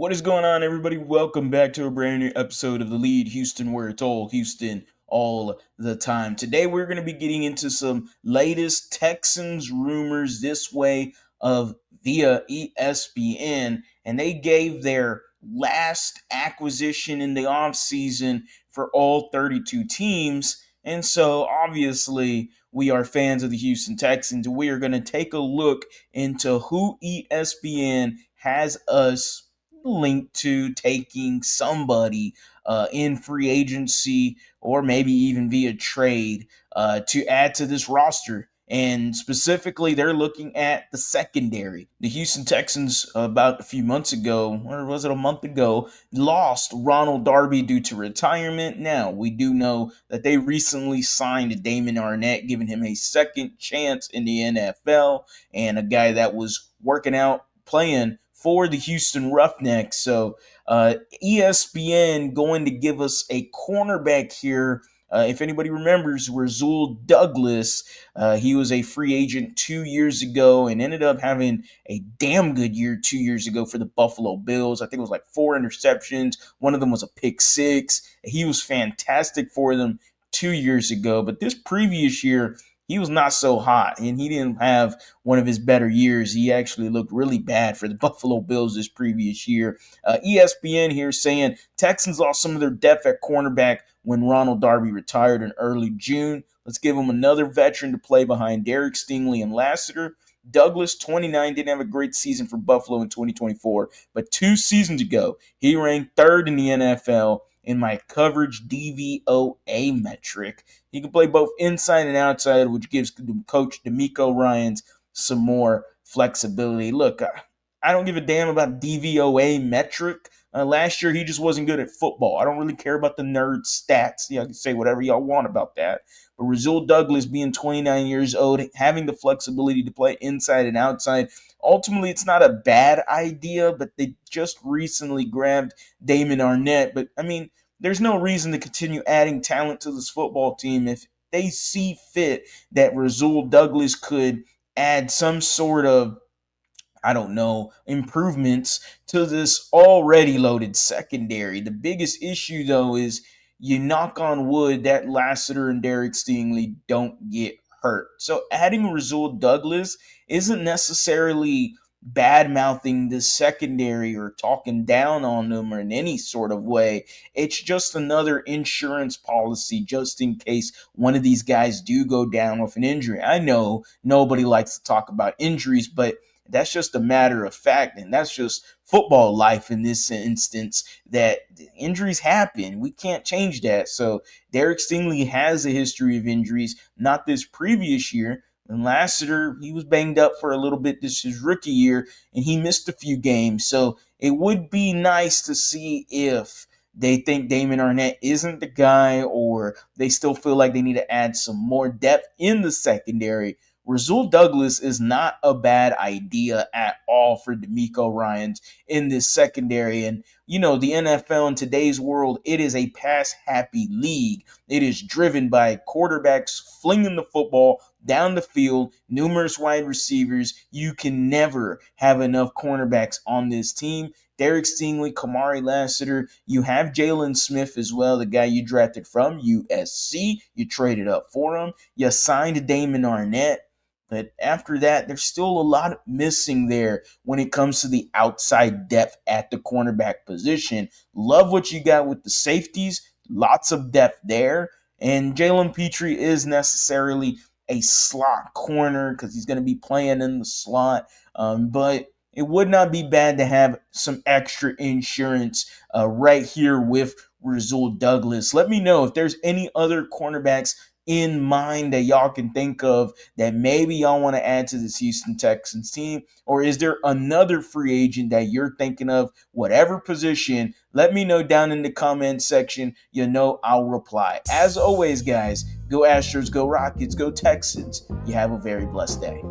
What is going on, everybody? Welcome back to a brand new episode of The Lead Houston, where it's all Houston all the time. Today, we're going to be getting into some latest Texans rumors this way of via ESPN, and they gave their last acquisition in the offseason for all 32 teams. And so, obviously, we are fans of the Houston Texans. We are going to take a look into who ESPN has us linked to taking somebody in free agency or maybe even via trade to add to this roster. And specifically, they're looking at the secondary. The Houston Texans, about a few months ago, or was it a month ago, lost Ronald Darby due to retirement. Now, we do know that they recently signed Damon Arnett, giving him a second chance in the NFL, and a guy that was working out, playing for the Houston Roughnecks. So ESPN going to give us a cornerback here. If anybody remembers, Rasul Douglas, he was a free agent 2 years ago and ended up having a damn good year 2 years ago for the Buffalo Bills. I think it was like 4 interceptions. One of them was a pick six. He was fantastic for them 2 years ago. But this previous year, he was not so hot, and he didn't have one of his better years. He actually looked really bad for the Buffalo Bills this previous year. ESPN here saying Texans lost some of their depth at cornerback when Ronald Darby retired in early June. Let's give him another veteran to play behind Derek Stingley and Lassiter. Douglas, 29, didn't have a great season for Buffalo in 2024, but 2 seasons ago, he ranked third in the NFL in my coverage DVOA metric. He can play both inside and outside, which gives coach DeMeco Ryans some more flexibility. Look, I don't give a damn about DVOA metric. Last year, he just wasn't good at football. I don't really care about the nerd stats. Y'all can say whatever y'all want about that. But Rasul Douglas, being 29 years old, having the flexibility to play inside and outside, ultimately, it's not a bad idea, but they just recently grabbed Damon Arnett. But, I mean, there's no reason to continue adding talent to this football team if they see fit that Rasul Douglas could add some sort of, I don't know, improvements to this already loaded secondary. The biggest issue, though, is you knock on wood that Lassiter and Derek Stingley don't get hurt. So adding Rasul Douglas isn't necessarily bad mouthing the secondary or talking down on them or in any sort of way. It's just another insurance policy just in case one of these guys do go down with an injury. I know nobody likes to talk about injuries, but that's just a matter of fact, and that's just football life in this instance, that injuries happen. We can't change that. So Derek Stingley has a history of injuries, not this previous year. And Lassiter, he was banged up for a little bit this his rookie year, and he missed a few games. So it would be nice to see if they think Damon Arnett isn't the guy, or they still feel like they need to add some more depth in the secondary. Rasul Douglas is not a bad idea at all for DeMeco Ryans in this secondary. And, you know, the NFL in today's world, it is a pass-happy league. It is driven by quarterbacks flinging the football down the field, numerous wide receivers. You can never have enough cornerbacks on this team. Derek Stingley, Kamari Lassiter. You have Jalen Smith as well, the guy you drafted from USC. You traded up for him. You signed Damon Arnett. But after that, there's still a lot missing there when it comes to the outside depth at the cornerback position. Love what you got with the safeties. Lots of depth there. And Jalen Petrie is necessarily a slot corner because he's going to be playing in the slot. But it would not be bad to have some extra insurance right here with Rasul Douglas. Let me know if there's any other cornerbacks in mind that y'all can think of that maybe y'all want to add to this Houston Texans team? Or is there another free agent that you're thinking of, whatever position? Let me know down in the comment section. You know I'll reply. As always, guys, go Astros, go Rockets, go Texans. You have a very blessed day.